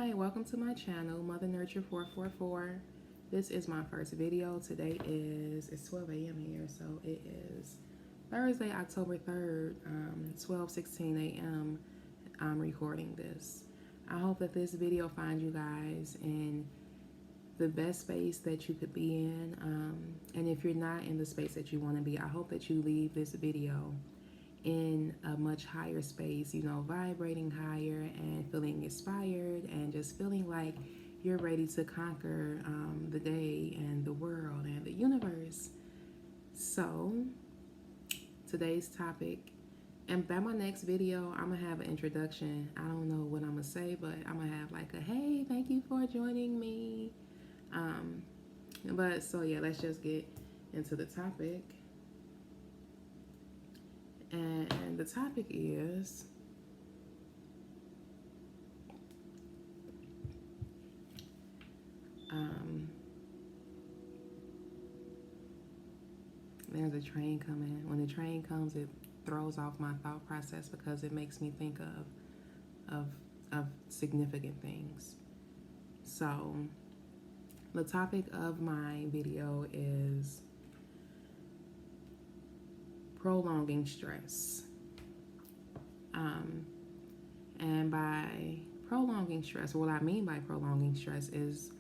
Hi, welcome to my channel, Mother Nurture 444. This is my first video. Today it's 12 a.m. here, so it is Thursday, October 3rd, 12:16 a.m. I'm recording this. I hope that this video finds you guys in the best space that you could be in. And if you're not in the space that you want to be, I hope that you leave this video in a much higher space, vibrating higher and feeling inspired and just feeling like you're ready to conquer the day and the world and the universe. So, today's topic, and by my next video, I'm gonna have an introduction. I don't know what I'm gonna say, but I'm gonna have like a hey, thank you for joining me. But so yeah, let's just get into the topic. And the topic is there's a train coming. When the train comes, it throws off my thought process because it makes me think of significant things. So the topic of my video is prolonging stress. And by prolonging stress, what I mean by prolonging stress is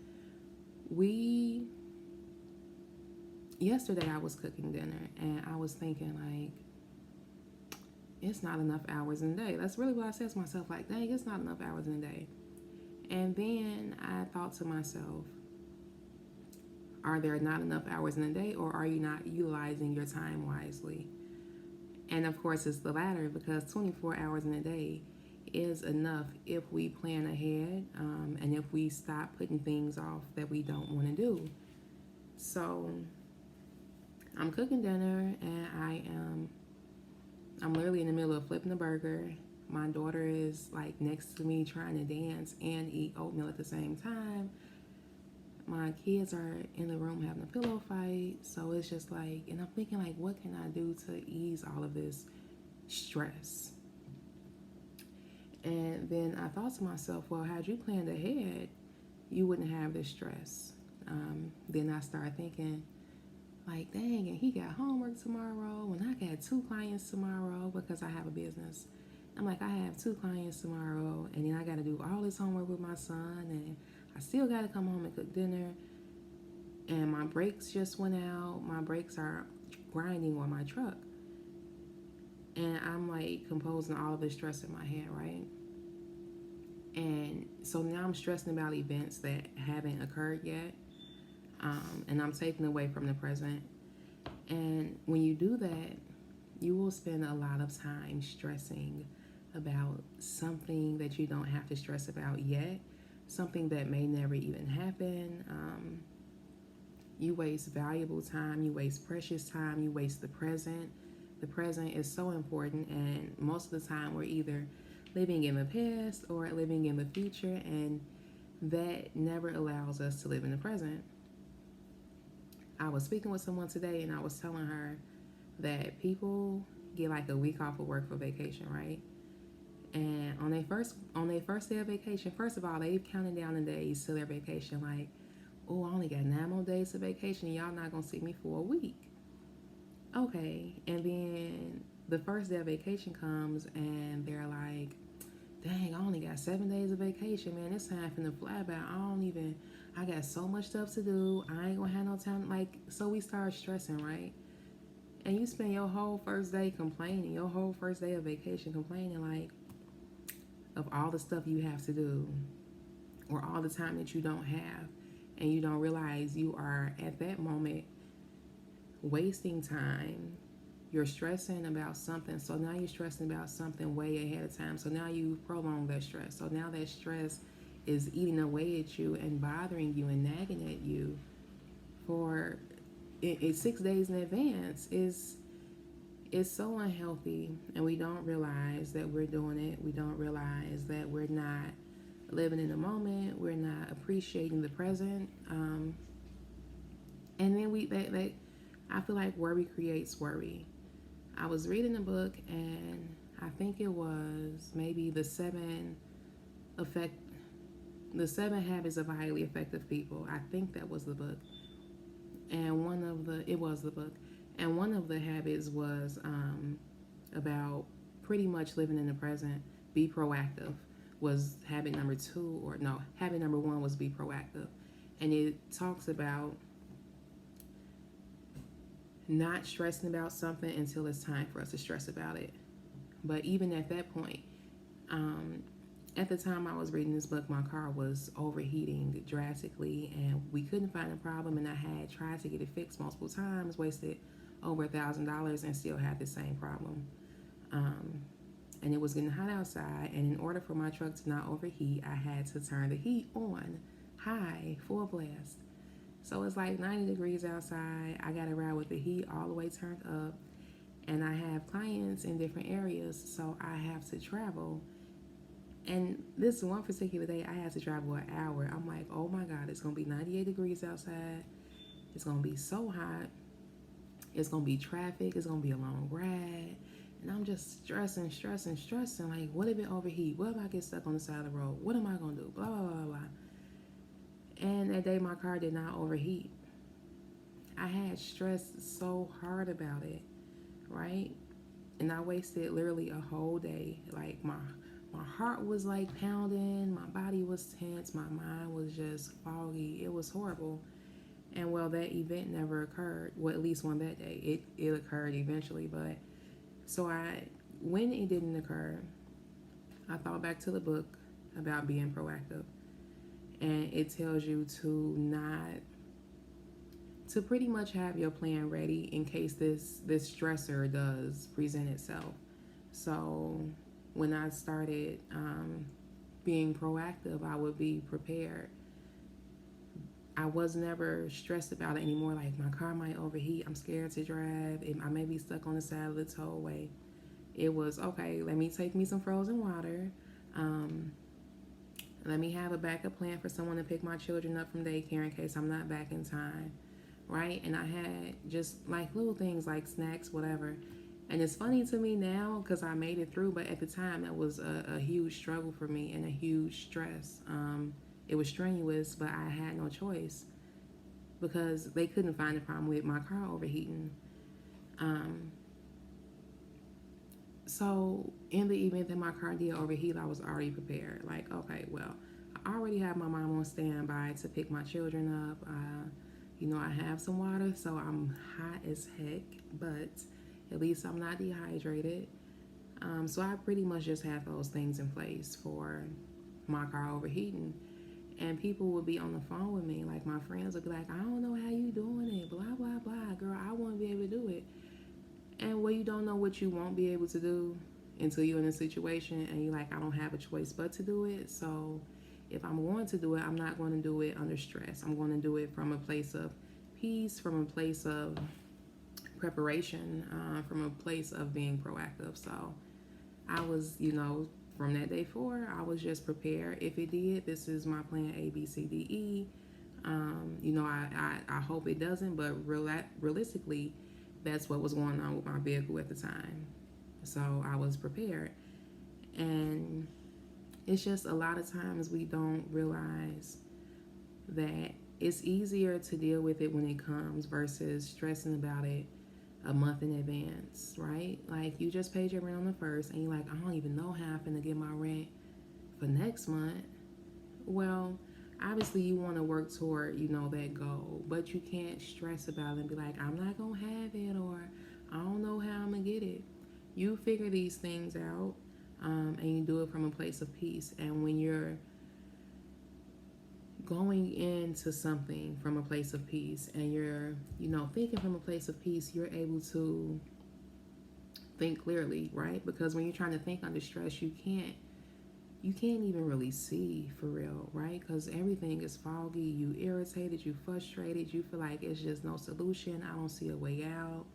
yesterday I was cooking dinner and I was thinking like, it's not enough hours in a day. That's really what I said to myself, like, dang, it's not enough hours in a day. And then I thought to myself, are there not enough hours in a day, or are you not utilizing your time wisely? And of course, it's the latter, because 24 hours in a day is enough if we plan ahead and if we stop putting things off that we don't want to do. So I'm cooking dinner and I'm literally in the middle of flipping a burger. My daughter is like next to me trying to dance and eat oatmeal at the same time. My kids are in the room having a pillow fight. So it's just like, and I'm thinking like, what can I do to ease all of this stress? And then I thought to myself, well, had you planned ahead, you wouldn't have this stress. Then I started thinking, like, dang, and he got homework tomorrow, and I got 2 clients tomorrow because I have a business. I'm like, I have 2 clients tomorrow, and then I got to do all this homework with my son, and I still got to come home and cook dinner. And my brakes just went out. My brakes are grinding on my truck. And I'm like composing all of this stress in my head, right? And so now I'm stressing about events that haven't occurred yet. And I'm taking away from the present. And when you do that, you will spend a lot of time stressing about something that you don't have to stress about yet, something that may never even happen. You waste valuable time, you waste precious time, you waste the present. The present is so important, and most of the time we're either living in the past or living in the future, and that never allows us to live in the present. I was speaking with someone today and I was telling her that people get like a week off of work for vacation, right? And on their first day of vacation, first of all, they counting down the days to their vacation, like, oh, I only got 9 more days of vacation and y'all not gonna see me for a week. Okay, and then the first day of vacation comes and they're like, dang, I only got 7 days of vacation, man. It's time for the fly by. I got so much stuff to do. I ain't gonna have no time. Like, so we start stressing, right? And you spend your whole first day complaining, your whole first day of vacation complaining, like, of all the stuff you have to do or all the time that you don't have. And you don't realize you are at that moment wasting time. You're stressing about something, so now you're stressing about something way ahead of time. So now you prolong that stress. So now that stress is eating away at you and bothering you and nagging at you for 6 days in advance is so unhealthy, and we don't realize that we're doing it. We don't realize that we're not living in the moment. We're not appreciating the present, and then I feel like worry creates worry. I was reading a book, and I think it was maybe the The 7 Habits of Highly Effective People. I think that was the book. And it was the book. And one of the habits was about pretty much living in the present. Be proactive was habit number 2, or no, habit number 1 was be proactive. And it talks about not stressing about something until it's time for us to stress about it. But even at that point, um, at the time I was reading this book, my car was overheating drastically, and we couldn't find a problem. And I had tried to get it fixed multiple times, wasted over $1,000, and still had the same problem. Um, and it was getting hot outside, and in order for my truck to not overheat, I had to turn the heat on high, full blast. So it's like 90 degrees outside. I got to ride with the heat all the way turned up, and I have clients in different areas, so I have to travel. And this one particular day, I had to travel an hour. I'm like, oh my God, it's going to be 98 degrees outside. It's going to be so hot. It's going to be traffic. It's going to be a long ride. And I'm just stressing. Like, what if it overheat? What if I get stuck on the side of the road? What am I going to do? Blah, blah, blah, blah. And that day, my car did not overheat. I had stressed so hard about it, right? And I wasted literally a whole day. Like, my heart was like pounding, my body was tense, my mind was just foggy. It was horrible. And well, that event never occurred. Well, at least on that day. It occurred eventually, but so when it didn't occur, I thought back to the book about being proactive. And it tells you to pretty much have your plan ready in case this stressor does present itself. So when I started being proactive, I would be prepared. I was never stressed about it anymore. Like, my car might overheat. I'm scared to drive. I may be stuck on the side of the tollway. It was, okay, let me take me some frozen water. Let me have a backup plan for someone to pick my children up from daycare in case I'm not back in time, right? And I had just like little things like snacks, whatever. And it's funny to me now because I made it through, but at the time that was a huge struggle for me and a huge stress. It was strenuous, but I had no choice because they couldn't find a problem with my car overheating. So in the event that my car did overheat, I was already prepared. Like, okay, well, I already have my mom on standby to pick my children up. I have some water, so I'm hot as heck, but at least I'm not dehydrated. So I pretty much just had those things in place for my car overheating. And people would be on the phone with me, like my friends would be like, I don't know how you doing it, blah, blah, blah. Girl, I won't be able to do it. And you don't know what you won't be able to do until you're in a situation and you're like, I don't have a choice but to do it. So if I'm going to do it, I'm not going to do it under stress. I'm going to do it from a place of peace, from a place of preparation, from a place of being proactive. So I was, from that day forward, I was just prepared. If it did, this is my plan A, B, C, D, E. I hope it doesn't, but realistically, that's what was going on with my vehicle at the time. So I was prepared. And it's just a lot of times we don't realize that it's easier to deal with it when it comes versus stressing about it a month in advance, right? Like, you just paid your rent on the 1st and you're like, I don't even know how I'm going to get my rent for next month. Well, obviously you want to work toward, that goal, but you can't stress about it and be like, I'm not going to have it, or I don't know how I'm going to get it. You figure these things out, and you do it from a place of peace. And when you're going into something from a place of peace and you're, thinking from a place of peace, you're able to think clearly, right? Because when you're trying to think under stress, you can't even really see for real, right? Because everything is foggy. You irritated, you frustrated, you feel like it's just no solution. I don't see a way out.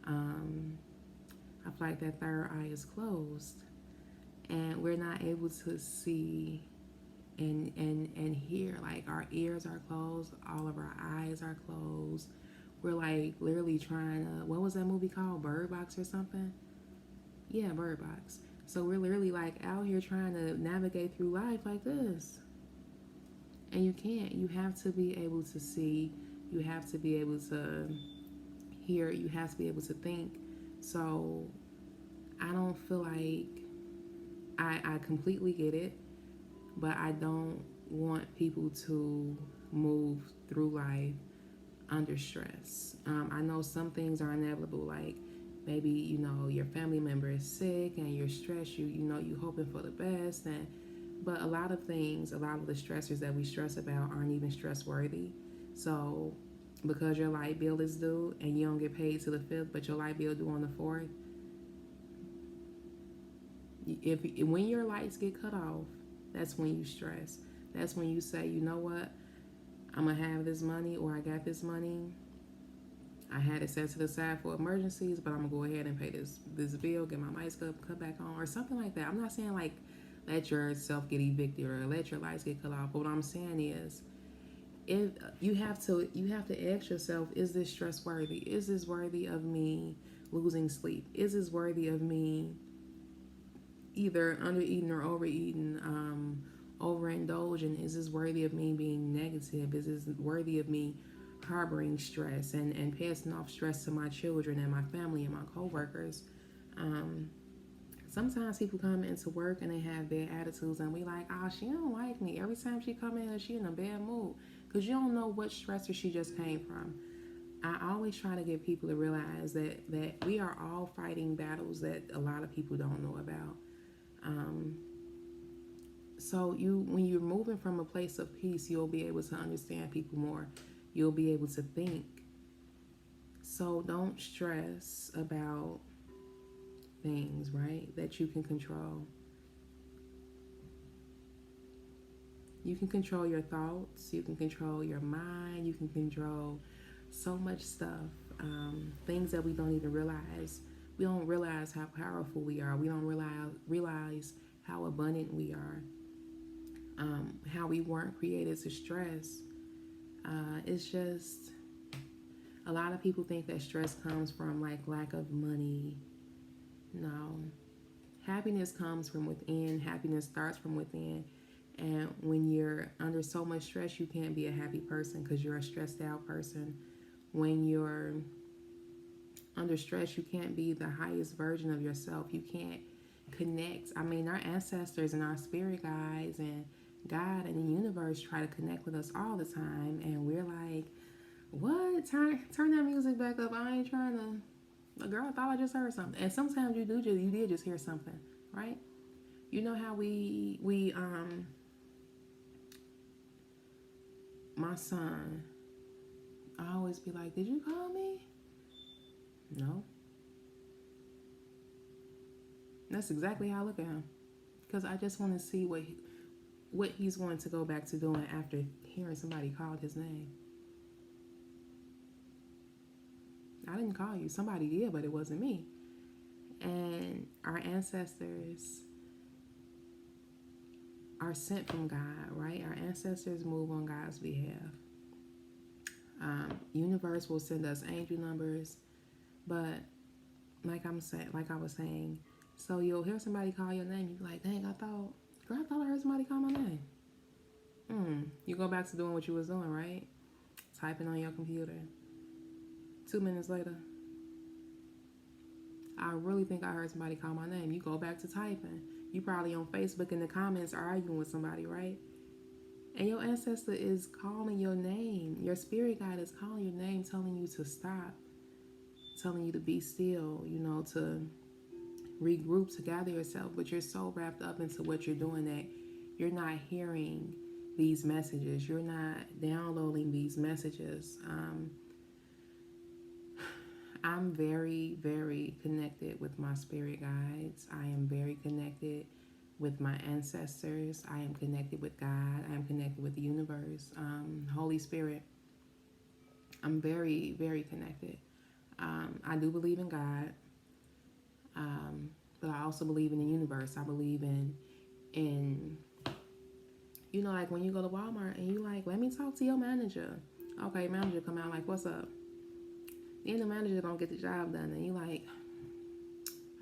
I feel like that third eye is closed, and we're not able to see and hear. Like, our ears are closed, all of our eyes are closed. We're like literally trying to, what was that movie called? Bird Box or something? Yeah, Bird Box. So we're literally like out here trying to navigate through life like this. And you can't. You have to be able to see. You have to be able to hear. You have to be able to think. So I don't feel like I completely get it, but I don't want people to move through life under stress. I know some things are inevitable, like maybe your family member is sick and you're stressed. You hoping for the best, and but a lot of things, a lot of the stressors that we stress about aren't even stress worthy. So because your light bill is due and you don't get paid till the fifth, but your light bill due on the fourth, if when your lights get cut off, that's when you stress. That's when you say, you know what, I'm gonna have this money, or I got this money. I had it set to the side for emergencies, but I'm gonna go ahead and pay this bill, get my lights cut back on, or something like that. I'm not saying like let yourself get evicted or let your lights get cut off. But what I'm saying is, if you have to ask yourself, is this stress worthy? Is this worthy of me losing sleep? Is this worthy of me either under eating or overeating, overindulging? Is this worthy of me being negative? Is this worthy of me harboring stress and passing off stress to my children and my family and my coworkers? Sometimes people come into work and they have bad attitudes, and we like, oh, she don't like me. Every time she come in, she in a bad mood, because you don't know what stressor she just came from. I always try to get people to realize that we are all fighting battles that a lot of people don't know about. Um, so when you're moving from a place of peace, you'll be able to understand people more. You'll be able to think. So don't stress about things, right, that you can control. You can control your thoughts. You can control your mind. You can control so much stuff. Things that we don't even realize. We don't realize how powerful we are. We don't realize how abundant we are. How we weren't created to stress. It's just a lot of people think that stress comes from like lack of money. No. Happiness comes from within. Happiness starts from within. And when you're under so much stress, you can't be a happy person because you're a stressed out person. When you're under stress, you can't be the highest version of yourself. You can't connect. I mean, our ancestors and our spirit guides and God and the universe try to connect with us all the time. And we're like, what? Turn that music back up. I ain't trying to. Girl, I thought I just heard something. And sometimes you did just hear something, right? You know how my son, I always be like, did you call me? No. That's exactly how I look at him, because I just want to see what he's going to go back to doing after hearing somebody call his name. I didn't call you. Somebody did, but it wasn't me. And our ancestors are sent from God, right? Our ancestors move on God's behalf. Universe will send us angel numbers, but like I was saying, so you'll hear somebody call your name, you're like, dang, I thought I heard somebody call my name. You go back to doing what you was doing, right? Typing on your computer. 2 minutes later, I really think I heard somebody call my name. You go back to typing. You probably on Facebook in the comments arguing with somebody, right? And your ancestor is calling your name. Your spirit guide is calling your name, telling you to stop, telling you to be still, to regroup, to gather yourself. But you're so wrapped up into what you're doing that you're not hearing these messages. You're not downloading these messages. I'm very, very connected with my spirit guides. I am very connected with my ancestors. I am connected with God. I am connected with the universe, Holy Spirit. I'm very, very connected. I do believe in God, but I also believe in the universe. I believe in like when you go to Walmart and you like, let me talk to your manager. Okay, manager come out like, what's up? Then the manager don't get the job done, and you like,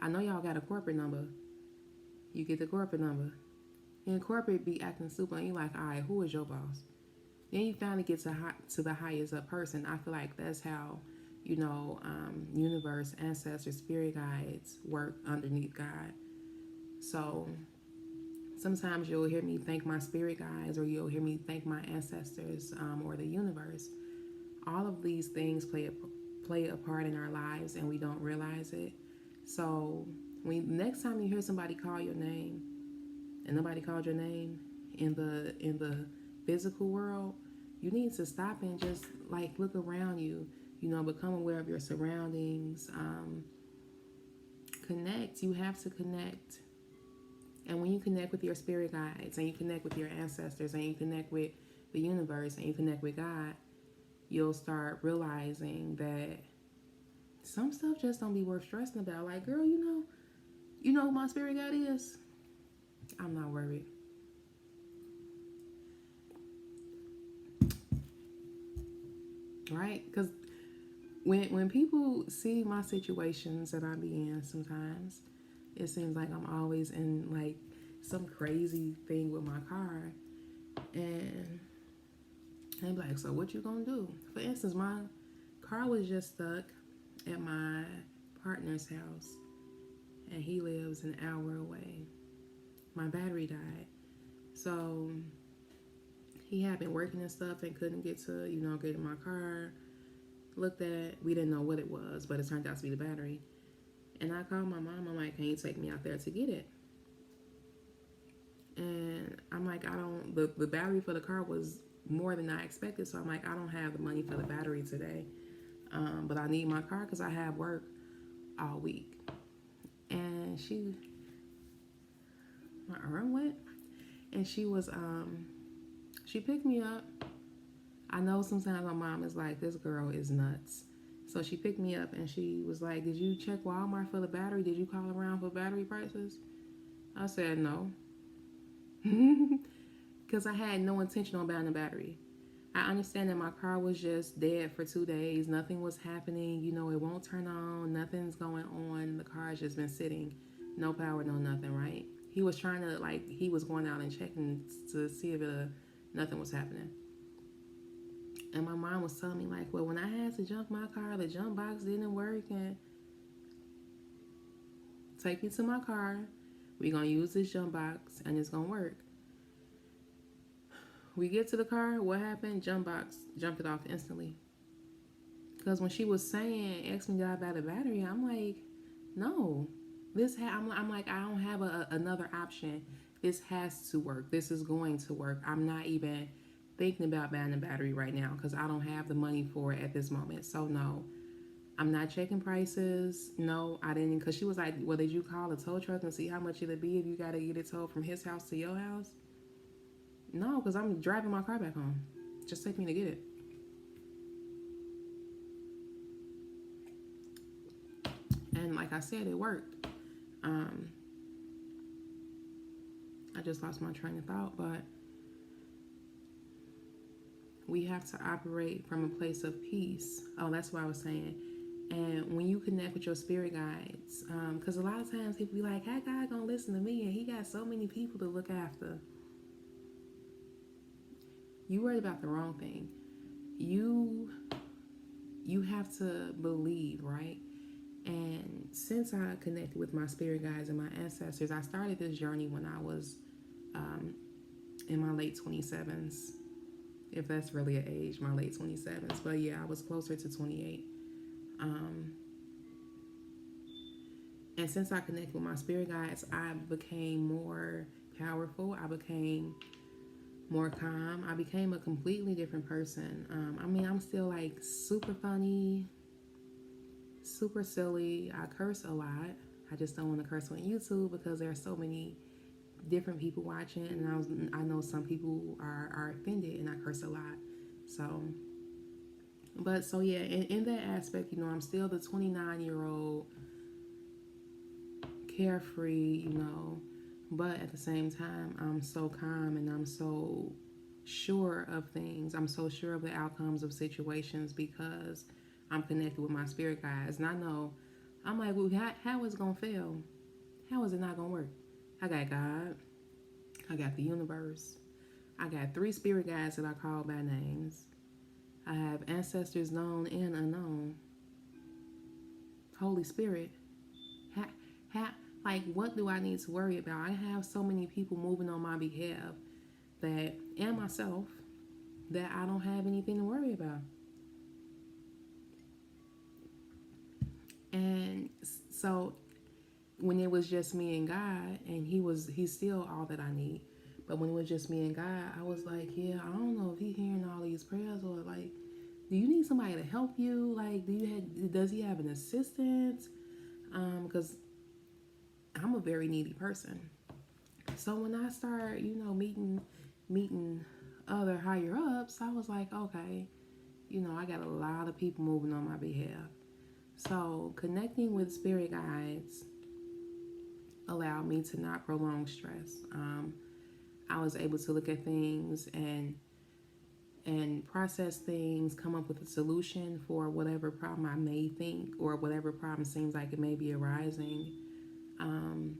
I know y'all got a corporate number. You get the corporate number. And corporate be acting super, and you like, all right, who is your boss? Then you finally get to the highest up person. I feel like that's how, universe, ancestors, spirit guides work underneath God. So sometimes you'll hear me thank my spirit guides, or you'll hear me thank my ancestors, or the universe. All of these things play a part in our lives, and we don't realize it. So next time you hear somebody call your name, and nobody called your name in the physical world, you need to stop and just like look around you. Become aware of your surroundings. Connect. You have to connect. And when you connect with your spirit guides, and you connect with your ancestors, and you connect with the universe, and you connect with God, you'll start realizing that some stuff just don't be worth stressing about. Like, girl, you know who my spirit guide is? I'm not worried. Right? Because when people see my situations that I be in, sometimes it seems like I'm always in like some crazy thing with my car, and they be like, "So what you gonna do?" For instance, my car was just stuck at my partner's house, and he lives an hour away. My battery died, so he had been working and stuff and couldn't get to get in my car. Looked at, we didn't know what it was, but it turned out to be the battery. And I called my mom. I'm like, "Can you take me out there to get it?" And I'm like, I don't. The battery for the car was more than I expected, so I'm like, I don't have the money for the battery today, but I need my car because I have work all week. And my arm went, and she picked me up. I know sometimes my mom is like, "This girl is nuts." So she picked me up and she was like, "Did you check Walmart for the battery? Did you call around for battery prices?" I said no. Because I had no intention on buying a battery. I understand that my car was just dead for 2 days. Nothing was happening. It won't turn on. Nothing's going on. The car's just been sitting. No power, no nothing, right? He was trying to, he was going out and checking to see if nothing was happening. And my mom was telling me, like, well, when I had to jump my car, the jump box didn't work. And take me to my car. We're going to use this jump box, and it's going to work. We get to the car. What happened? Jump box jumped it off instantly. Because when she was saying, ask me, did I buy the battery? I'm like, no. I'm like, I don't have another option. This has to work. This is going to work. I'm not even thinking about buying a battery right now because I don't have the money for it at this moment. So no, I'm not checking prices. No, I didn't. Because she was like, well, did you call a tow truck and see how much it'd be if you got to get it towed from his house to your house? No, because I'm driving my car back home. Just take me to get it. And like I said, it worked. I just lost my train of thought, but we have to operate from a place of peace. Oh, that's what I was saying. And when you connect with your spirit guides, because a lot of times people be like, how God gonna listen to me? And he got so many people to look after. You worried about the wrong thing. You have to believe, right? And since I connected with my spirit guides and my ancestors, I started this journey when I was in my late 27s. If that's really an age, my late 27s. But yeah, I was closer to 28. And since I connected with my spirit guides, I became more powerful. I became more calm. I became a completely different person. I'm still like super funny, super silly. I curse a lot. I just don't want to curse on YouTube because there are so many different people watching, and I know some people are offended, and I curse a lot. So yeah, in that aspect, I'm still the 29-year-old carefree, but at the same time, I'm so calm and I'm so sure of things. I'm so sure of the outcomes of situations because I'm connected with my spirit guides. And I know, I'm like, well, how is it going to fail? How is it not going to work? I got God. I got the universe. I got 3 spirit guides that I call by names. I have ancestors known and unknown. Holy Spirit. Ha, ha, like, what do I need to worry about? I have so many people moving on my behalf that, and myself, that I don't have anything to worry about. And so when it was just me and God, and he's still all that I need. But when it was just me and God, I was like, yeah, I don't know if he's hearing all these prayers, or like, do you need somebody to help you? Like, does he have an assistant? Because I'm a very needy person. So when I start, meeting other higher ups, I was like, okay, I got a lot of people moving on my behalf. So connecting with spirit guides allowed me to not prolong stress. I was able to look at things and process things, come up with a solution for whatever problem I may think, or whatever problem seems like it may be arising. And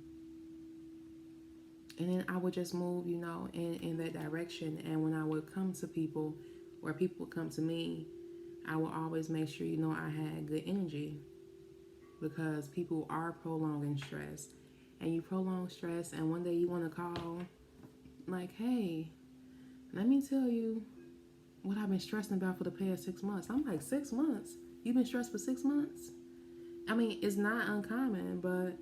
then I would just move, in that direction. And when I would come to people, or people would come to me, I would always make sure, I had good energy, because people are prolonging stress. And you prolong stress, and one day you want to call, like, hey, let me tell you what I've been stressing about for the past 6 months. I'm like, 6 months? You've been stressed for 6 months? I mean, it's not uncommon, but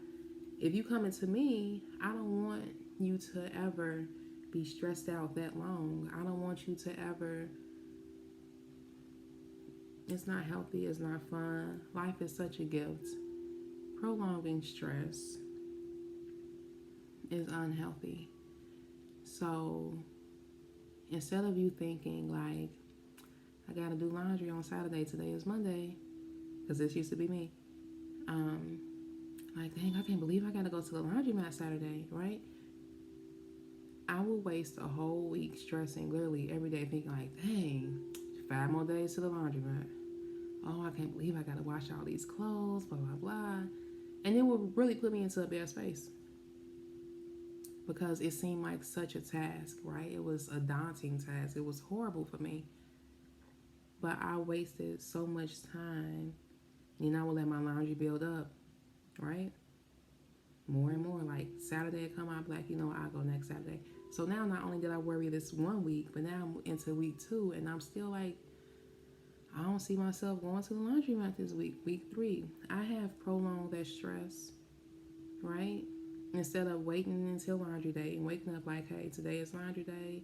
if you come into me, I don't want you to ever be stressed out that long. I don't want you to ever. It's not healthy. It's not fun. Life is such a gift. Prolonging stress is unhealthy. So instead of you thinking like, I gotta do laundry on Saturday, today is Monday, because this used to be me. Like, dang, I can't believe I gotta go to the laundromat Saturday, right? I will waste a whole week stressing, literally every day, thinking like, dang, 5 more days to the laundromat. Oh, I can't believe I gotta wash all these clothes, blah, blah, blah. And it would really put me into a bad space, because it seemed like such a task, right? It was a daunting task. It was horrible for me. But I wasted so much time, and I would let my laundry build up, right? More and more. Like, Saturday come, I'm like, I'll go next Saturday. So now not only did I worry this 1 week, but now I'm into week 2, and I'm still like, I don't see myself going to the laundromat this week 3. I have prolonged that stress, right? Instead of waiting until laundry day and waking up like, hey, today is laundry day.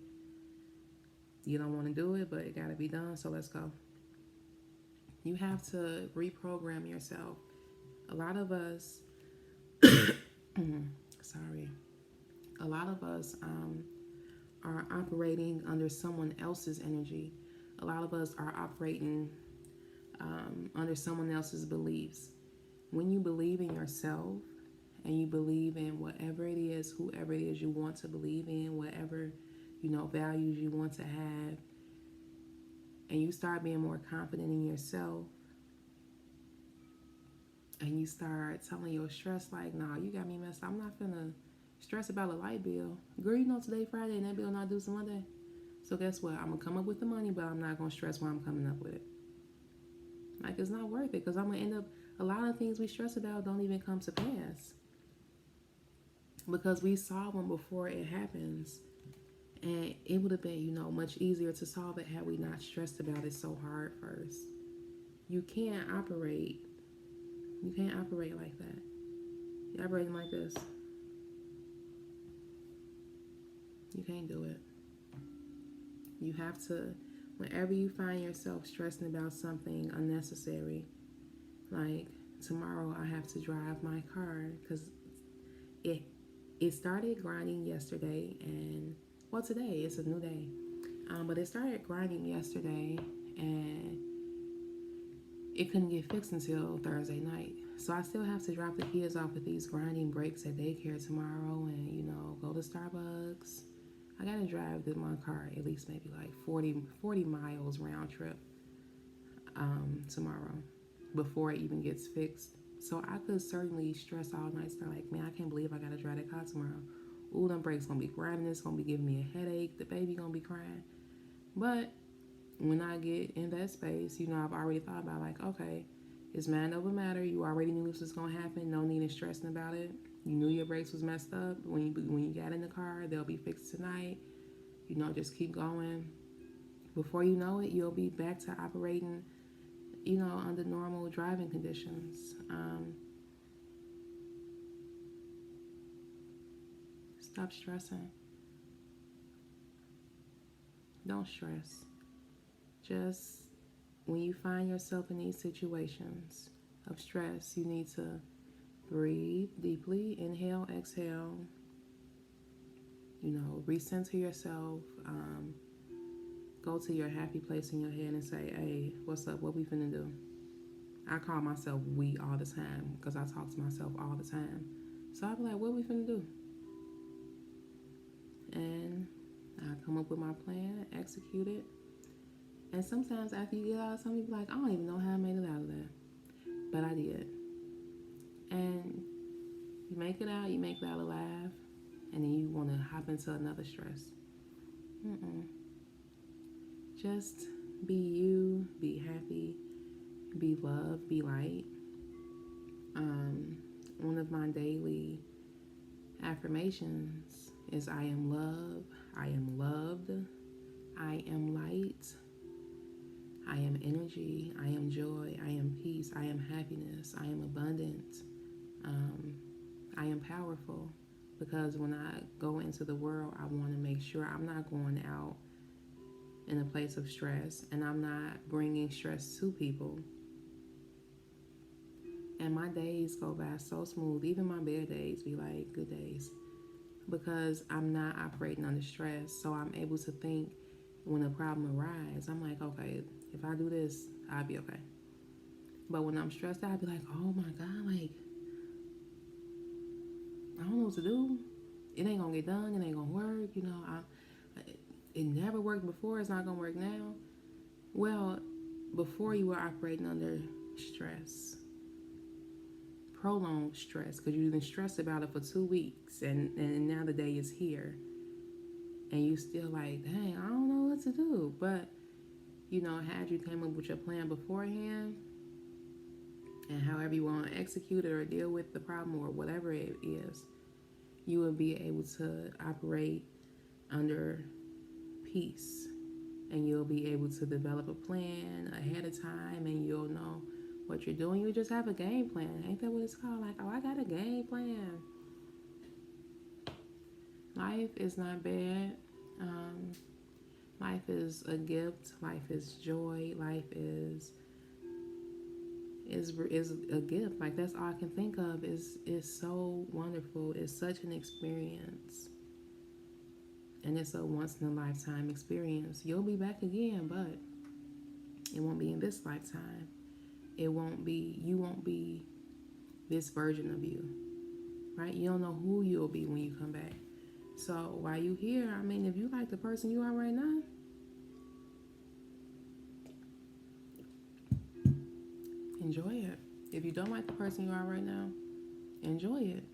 You don't want to do it, but it got to be done, so let's go. You have to reprogram yourself. A lot of us, a lot of us are operating under someone else's energy. A lot of us are operating under someone else's beliefs. When you believe in yourself, and you believe in whatever it is, whoever it is you want to believe in, whatever, values you want to have, and you start being more confident in yourself, and you start telling your stress like, nah, you got me messed up. I'm not finna stress about a light bill. Girl, today Friday and that bill not due till Monday. So guess what? I'm gonna come up with the money, but I'm not gonna stress why I'm coming up with it. Like, it's not worth it, because I'm gonna end up, a lot of things we stress about don't even come to pass, because we solve them before it happens. And it would have been, much easier to solve it had we not stressed about it so hard first. You can't operate like that. You're operating like this. You can't do it. You have to, whenever you find yourself stressing about something unnecessary, like tomorrow I have to drive my car, because it started grinding yesterday, and today it's a new day, but it started grinding yesterday, and it couldn't get fixed until Thursday night. So I still have to drop the kids off with these grinding breaks at daycare tomorrow, and go to Starbucks. I gotta drive my car at least maybe like 40 miles round trip tomorrow before it even gets fixed. So I could certainly stress all night, start like, man, I can't believe I gotta drive that car tomorrow. ooh, them brakes gonna be grinding, it's gonna be giving me a headache, the baby gonna be crying. But when I get in that space, I've already thought about like, okay, it's mind over matter. You already knew this was gonna happen. No need in stressing about it. You knew your brakes was messed up when you got in the car. They'll be fixed tonight. Just keep going. Before you know it, you'll be back to operating, under normal driving conditions. Stop stressing. Don't stress. Just when you find yourself in these situations of stress, you need to breathe deeply. Inhale, exhale. Recenter yourself. Go to your happy place in your head and say, hey, what's up? What we finna do? I call myself we all the time because I talk to myself all the time. So I'll be like, what we finna do? And I come up with my plan, execute it. And sometimes after you get out of something, you be like, I don't even know how I made it out of that. But I did. And you make it out alive, and then you want to hop into another stress. Just be you, be happy, be love, be light. One of my daily affirmations is I am love, I am loved, I am light, I am energy, I am joy, I am peace, I am happiness, I am abundant, I am powerful. Because when I go into the world, I want to make sure I'm not going out in a place of stress and I'm not bringing stress to people. And my days go by so smooth. Even my bad days be like good days because I'm not operating under stress. So I'm able to think when a problem arises. I'm like, okay, if I do this, I'll be okay. But when I'm stressed out, I'll be like, oh my God, like, I don't know what to do. It ain't gonna get done. It ain't gonna work. It never worked before. It's not gonna work now. Well, before you were operating under stress, prolonged stress, because you've been stressed about it for 2 weeks, and now the day is here, and you still like, dang, I don't know what to do. But had you came up with your plan beforehand, and however you want to execute it or deal with the problem or whatever it is, you will be able to operate under peace, and you'll be able to develop a plan ahead of time, and you'll know what you're doing. You just have a game plan. Ain't that what it's called? Like, oh, I got a game plan. Life is not bad. Life is a gift. Life is joy. Life is a gift. Like, that's all I can think of. Is so wonderful. It's such an experience, and it's a once in a lifetime experience. You'll be back again, but it won't be in this lifetime. You won't be this version of you, right? You don't know who you'll be when you come back. So while you here, if you like the person you are right now, enjoy it. If you don't like the person you are right now, enjoy it,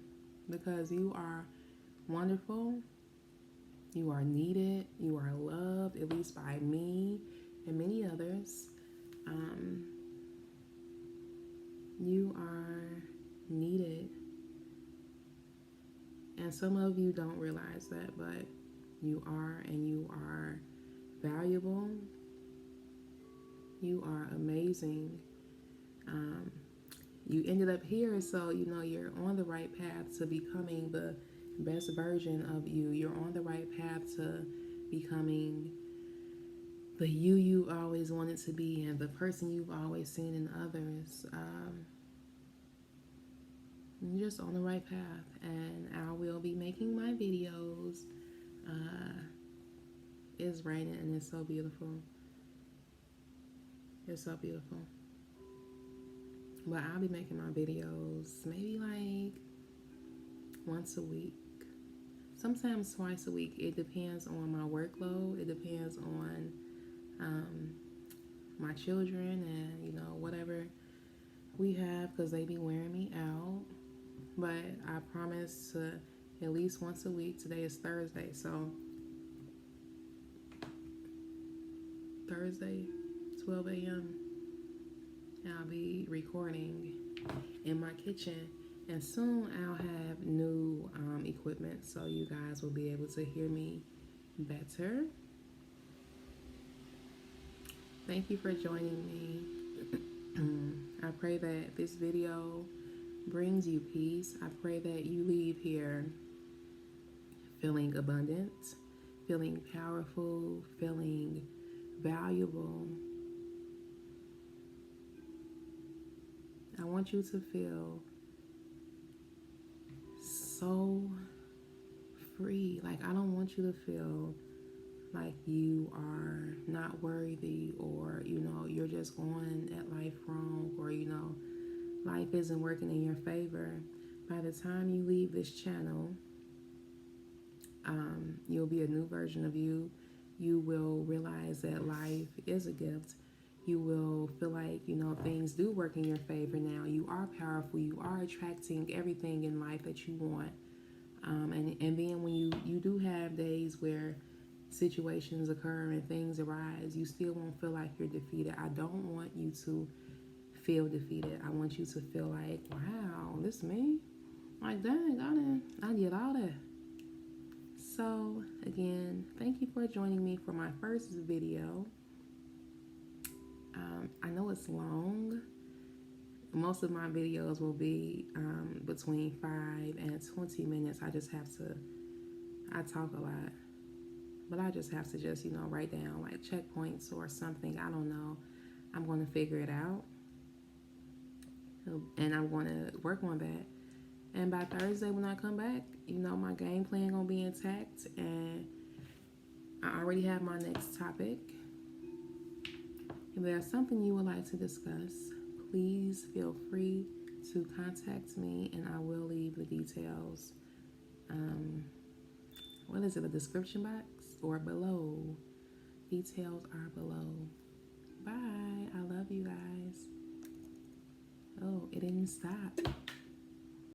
because you are wonderful. You are needed. You are loved, at least by me and many others. You are needed. And some of you don't realize that, but you are, and you are valuable. You are amazing. You ended up here, so you're on the right path to becoming the best version of you. You're on the right path to becoming the you've always wanted to be, and the person you've always seen in others. You're just on the right path, and I will be making my videos. It's raining and it's so beautiful. It's so beautiful. But I'll be making my videos maybe like once a week, sometimes twice a week. It depends on my workload. It depends on my children and whatever we have, because they be wearing me out. But I promise to at least once a week. Today is Thursday, so Thursday, 12 a.m. I'll be recording in my kitchen, and soon I'll have new equipment, so you guys will be able to hear me better. Thank you for joining me. I pray that this video brings you peace. I pray that you leave here feeling abundant, feeling powerful, feeling valuable. I want you to feel so free. Like, I don't want you to feel like you are not worthy, or you're just going at life wrong, or life isn't working in your favor. By the time you leave this channel, you'll be a new version of you. You will realize that life is a gift. You will feel like things do work in your favor now. You are powerful. You are attracting everything in life that you want. And then when you do have days where situations occur and things arise, you still won't feel like you're defeated. I don't want you to feel defeated. I want you to feel like, wow, this me? Like, dang, I did all that. So, again, thank you for joining me for my first video. I know it's long. Most of my videos will be between 5 and 20 minutes. I talk a lot. But I just have to write down like checkpoints or something. I don't know. I'm going to figure it out. And I'm going to work on that. And by Thursday when I come back, my game plan going to be intact. And I already have my next topic. If there's something you would like to discuss, please feel free to contact me, and I will leave the details. What is it, a description box or below? Details are below. Bye. I love you guys. Oh, it didn't stop.